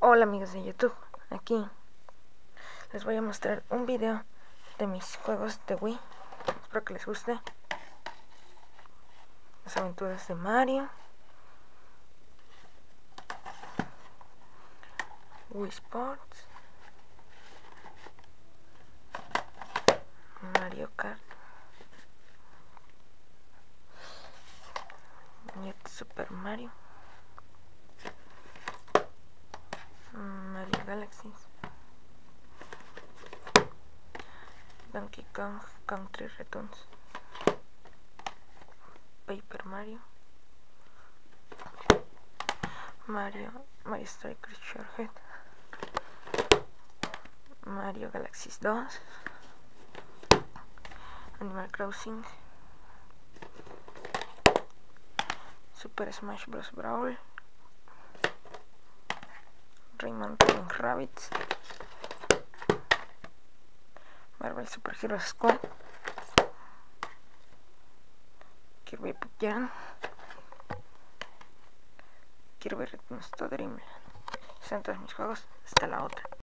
Hola amigos de YouTube, aquí les voy a mostrar un video de mis juegos de Wii. Espero que les guste. Las aventuras de Mario, Wii Sports, Mario Kart, Super Mario, Mario Galaxies, Donkey Kong Country Returns, Paper Mario, Mario Strikers Shorthead, Mario Galaxies 2, Animal Crossing, Super Smash Bros. Brawl, Rayman Rabbids, Marvel Super Hero Squad, Kirby Puck Jam, Kirby Returns to Dreamland. Son todos mis juegos. Hasta la otra.